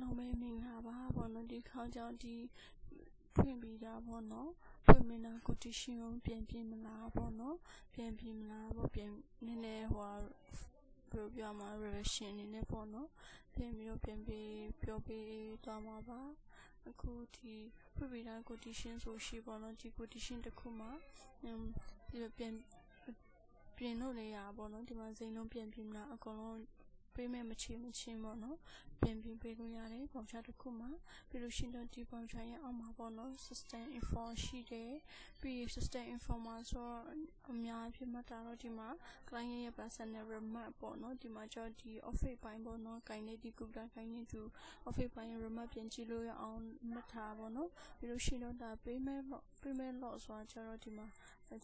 လုံးပဲမင်္ဂလာပါဘောနော်ဒီခေါင်းကြောင့်ဒီဖွင့်ပြီးတာဘောနော်ဖွင့်မင်းတာကိုတီရှင်ကိုပြန်ပြင်မလားဘောနော်ပြန်ပြင်မလားဘောပြန်နည်းနည်းဟိုပြောမှာ revision နေနဲ့ပေါ့နော်ပြန်ပြီးတော့ပြန်ပြီးပြောပြီးသွားမှာပါအခုဒီဖွင့်ပြီးတာကိုတီရှင်ဆိုရှိပေါ့နော်ဒီကိုတီရှင်တစ်ခုမှာဒီပြန်ပြင်လို့လည်းရပါဘောနော်ဒီမှာစိန်လုံးပြန်ပြင်မလားအကုန်လုံးပေးမဲ့မချင်းပေါ့နော်ပြန်ပြင်ပေးလို့ရတယ်ပေါင်ချတစ်ခုမှာပြီးလို့ရှိရင်ဒီပေါင်ချရဲ့အောက်မှာပေါ့နော် system info ရှိတယ်ပြီး system info မှာဆိုအများဖြစ်မှတာတော့ဒီမှာ client ရဲ့ personal remark ပေါ့နော်ဒီမှာကျတော့ဒီ office ပိုင်းပေါ့နော်ကိုင်းနေဒီ computer ကိုင်းနေသူ office ပိုင်းရဲ့ remark ပြန်ကြည့်လို့ရအောင်မှတ်ထားပေါ့နော်ပြီးလို့ရှိရင်တော့ဒါ payment log ဆိုတာကျတော့ဒီမှာ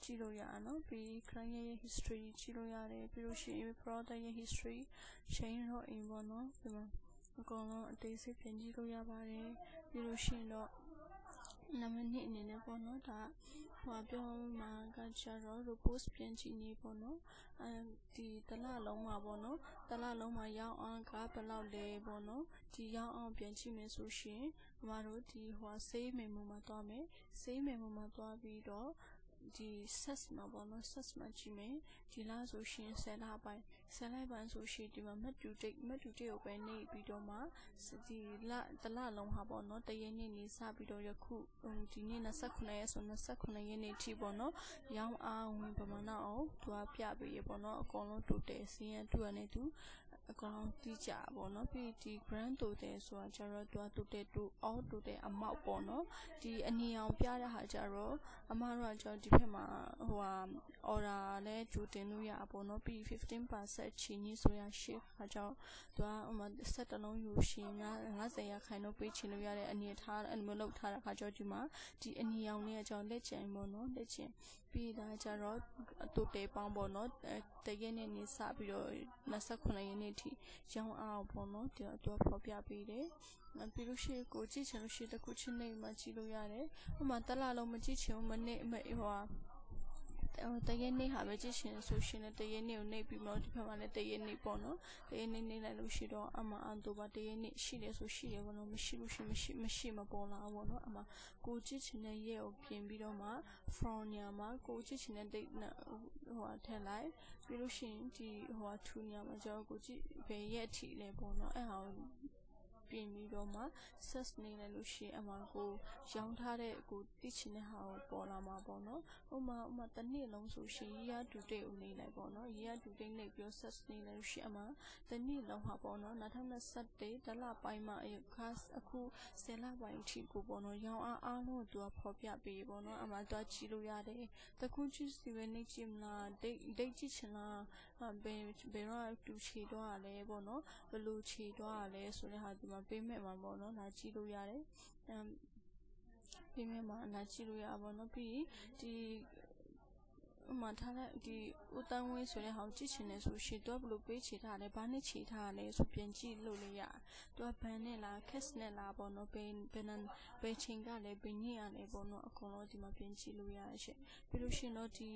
ကြည့်လို့ရအောင်နော်ပြီး client ရဲ့ history ကြည့်လို့ရတယ်ပြီးလို့ရှိရင် product ရဲ့ history chain တော့အိမ်ပေါ့နော်ဒီမှာအကုန်လုံးအသေးစိတ်ပြန်ကြည့်လို့ရပါတယ်ပြီးလို့ရှိရင်တော့နံပါတ်2အနေနဲ့ပေါ့နော်ဒါဟိုပြောမှာကကျတော့ post ပြန်ကြည့်နေပေါ့နော်ဒီတလလုံးမှာပေါ့နော်တလလုံးမှာရောက်အောင်ကဘယ်လောက်လဲပေါ့နော်ဒီရောက်အောင်ပြန်ကြည့်မယ်ဆိုရှင်ကျမတို့ဒီsave memo မှာသွားမယ် save memo မှာသွားပြီးတော့ဒီ search မှာပေါ့နော် search မှာကြည့်မယ်ဒီလားဆိုရှင်10လပိုင်းဆိုရှင်ဒီမှာမှတ်တူ date ကိုပဲနေပြီးတော့မှဒီတလလုံးဟာပေါ့နော်တရက်နေ့နေစပြီးတော့ယခုဒီနေ့29ရက်ဆို29ရက်နေ့ထိပေါ့နော်ရောင်းအားဝင်ပမာဏအောင်သူကပြပေးရပေါ့နော်အကုန်လုံး total စီးရင်သူကနေသူအကောင်လုံးတီးကြပေါ့နော်ပြီးဒီ grand total ဆိုတာကျတော့သူက total amount ပေါ့နော်ဒီအနီအောင်ပြတဲ့ဟာကျတော့အမတို့ကကျတော့ဒီဘက်မှာorder နဲ့ကြိုတင်လို့ရပေါ့နော်ပြီး 15% ချီနီးဆိုရရှိခါကြောင့်သူကဆက်တလုံးယူရှင်50ရာခိုင်နှုန်းပေးချင်လို့ရတဲ့အနေထားအဲ့လိုမျိုးလုပ်ထားတဲ့ခါကျတော့ဒီမှာဒီအနီအောင်လေးကကျတော့လက်ကျန်ပေါ့နော်လက်ကျန်ပြီးတာကျတော့total ပေါင်းပေါ့နော်တရက်နေ့နေစပြီးတော့29ရက်နေ့ထိရောင်းအောင်ပေါ့နော်ဒီတော့ဖော်ပြပေးတယ်ပြီးလို့ရှိရင်ကိုကြည့်ချင်လို့ရှိရင်တစ်ခုချင်းနေမှကြည့်လို့ရတယ်ဟိုမှာတလလုံးမကြည့်ချင်ဘူးမနေ့တရက်နေ့ဟာပဲကြည့်ရှင်ဆိုရှင်လည်းတရက်နေ့ကိုနေပြီးတော့ဒီဘက်မှာလည်းတရက်နေ့ပေါ့နော်တရက်နေ့နေလိုက်လို့ရှိတော့အမှအတူပါတရက်နေ့ရှိတယ်ဆိုရှိတယ်ပေါ့နော်မရှိလို့မရှိမပေါ်လာဘူးပေါ့နော်အမှကိုကြည့်ချင်တဲ့ရက်ကိုပြင်ပြီးတော့မှ from ညမှာကိုကြည့်ချင်တဲ့ date ထည့်လိုက်ပြီးလို့ရှိရင်ဒီ2ညမှာကျတော့ကိုကြည့်ဘယ်ရက်ထိလဲပေါ့နော်အဲ့ဟာပြင်ပြီးတော့မှ search နေလိုက်လို့ရှိရင်အမှကိုရောင်းထားတဲ့ကိုသိချင်တဲ့ဟာကိုပေါ်လာမှာပေါ့နော်ဥမာတစ်နေ့လုံးဆိုရှင် year to date ကိုနေလိုက်ပေါ့နော် year to date နေပြီး search နေလိုက်လို့ရှိရင်အမှတစ်နေ့လုံးဟာပေါ့နော်2021တလပိုင်းမှာအခု10လပိုင်းအထိကိုပေါ့နော်ရောင်းအားလုံးကိုသူကဖော်ပြပေးပေါ့နော်အမှသူကကြည့်လို့ရတယ်တခုကြည့်စီပဲနေကြည့်မလား date ကြည့်ချင်လားဘယ်တော့တူချေတော့ရလဲပေါ့နော်ဘယ်လိုချေတော့ရလဲဆိုတဲ့ဟာဒီမှာပေးမဲ့မှာပေါ့နော်လာကြည့်လို့ရတယ်ပေးမဲ့မှာလာကြည့်လို့ရပါတော့ပြီးဒီမှာထားတဲ့ဒီဦးတန်းဝင်းဆိုတဲ့ဟာကိုကြည့်ချင်တယ်ဆိုရှင်တော့ဘယ်လိုပေးချေထားလဲဘာနဲ့ချေထားလဲဆိုပြန်ကြည့်လို့လည်းရသူကဘန်နဲ့လား cash နဲ့လားပေါ့နော်ဘယ်ချိန်ကလဲဘယ်နေ့ရလဲပေါ့နော်အကုန်လုံးဒီမှာပြန်ကြည့်လို့ရရှင်ပြီးလို့ရှင်တော့ဒီ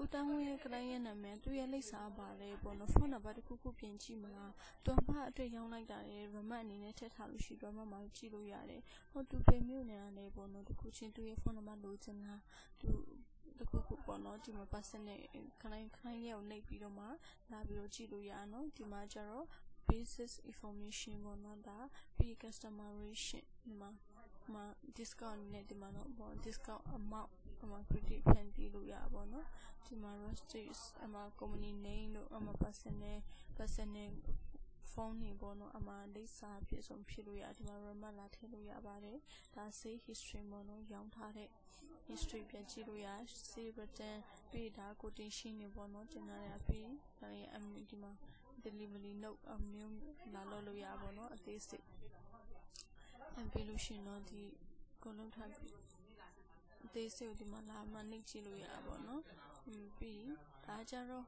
ဦးတန်းဝင်းရဲ့ client ရဲ့နာမည်သူ့ရဲ့လိပ်စာပါလဲပေါ့နော်ဖုန်းနံပါတ်တစ်ခုပြန်ကြည့်မလားသူအမအတွက်ရောင်းလိုက်တာလေ remark အနေနဲ့ထည့်ထားလို့ရှိတော့မှကြည့်လို့ရတယ်သူပဲမြို့နေရတယ်ပေါ့နော်တခုချင်းသူရဲ့ဖုန်းနံပါတ်လိုချင်လားသူတခုပေါ့နော်ဒီမှာ personal client ရဲ့ကိုနှိပ်ပြီးတော့မှလာပြီးတော့ကြည့်လို့ရအောင်နော်ဒီမှာကျတော့ basic information ပေါ့နော်ဒါပြီး customization ဒီမှာ discount နဲ့ဒီမှာတော့ discount amount credit ဖန်တီးလို့ရပါတော့ဒီမှာ register company name တို့personalဖုန်းနေပေါ့နော်လိပ်စာဖြစ်ဆုံးဖြစ်လို့ရဒီမှာ remark လာထည့်လို့ရပါတယ်ဒါ sale history ပေါ့နော်ရောင်းထားတဲ့ history ပြန်ကြည့်လို့ရ sale return ပြီးဒါ quotation တွေပေါ့နော်တင်ထားရပြီးဒီမှာ delivery note မျိုးလာလို့ရပါတော့အသေးစိတ်ပြီးလို့ရှိရင်တော့ဒီကိုလုံးထားပြီးအသေးစိတ်ဒီမှာလာမှနှိပ်ကြည့်လို့ရပါတော့ ပြီးဒါကြတော့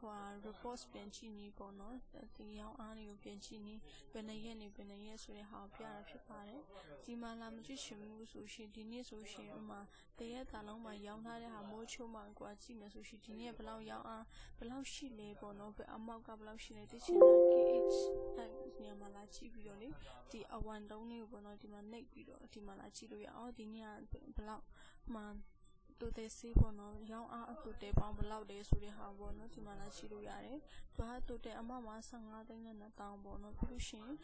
report ပြန်ကြည့်နေပေါ့နော်ဒီရောင်းအားတွေကိုပြန်ကြည့်နေဘယ်နှရက်နေဘယ်နှရက်ဆိုတဲ့ဟာကိုပြတာဖြစ်ပါတယ်ဒီမှာလာမကြည့်ရှင်ဘူးဆိုရှင်ဒီနေ့ဆိုရှင်ဥမာတရက်တာလုံးမှာရောင်းထားတဲ့ဟာမိုးချိုးမှကွာကြည့်မယ်ဆိုရှင်ဒီနေ့ဘယ်လောက်ရောင်းအားဘယ်လောက်ရှိလဲပေါ့နော်အမောက်ကဘယ်လောက်ရှိလဲသိချင်တာ KH အဲ့နေရာမှာလာကြည့်ပြီးတော့လေဒီအဝန်တုံးလေးကိုပေါ့နော်ဒီမှာနှိပ်ပြီးတော့ဒီမှာလာကြည့်လို့ရအောင်ဒီနေ့ကဘယ်လောက်မှတိုးတယ်စေးပေါ့နော်ရောင်းအားအတိုးတယ်ပေါင်းဘယ်လောက်လဲဆိုတဲ့ဟာပေါ့နော်ဒီမှာလာကြည့်လို့ရတယ်သူကတိုးတယ်အမောက်မှာ15သိန်းနဲ့1000ပေါ့နော်ပြီးလို့ရှိရင်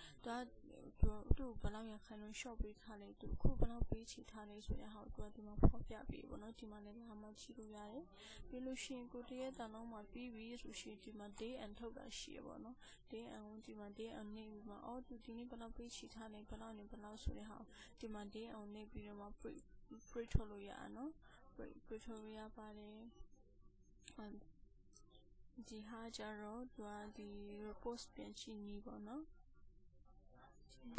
သူဘယ်လောက်ရခိုင်လုံး short ပေးထားလဲသူခုဘယ်လောက်ပေးချထားလဲဆိုတဲ့ဟာကိုသူကဒီမှာဖော်ပြပေးပေါ့နော်ဒီမှာလည်းလာမှကြည့်လို့ရတယ်ပြီးလို့ရှိရင်ကိုတရက်တန်လုံးမှာပြီးပြီဆိုရှင်ဒီမှာ day and ထုတ်တာရှိရပေါ့နော် day and ကိုဒီမှာ day and နေပြီးမှသူဒီနေ့ဘယ်လောက်ပေးချထားလဲဘယ်လောက်နဲ့ဘယ်လောက်ဆိုတဲ့ဟာဒီမှာ day and နေပြီးတော့မှ pre ထုတ်လို့ရအောင်နော်pre ထုတ်လို့ရပါတယ်ဒီဟာကြတော့သူကဒီ report ပြန်ကြည့်နေပေါ့နော်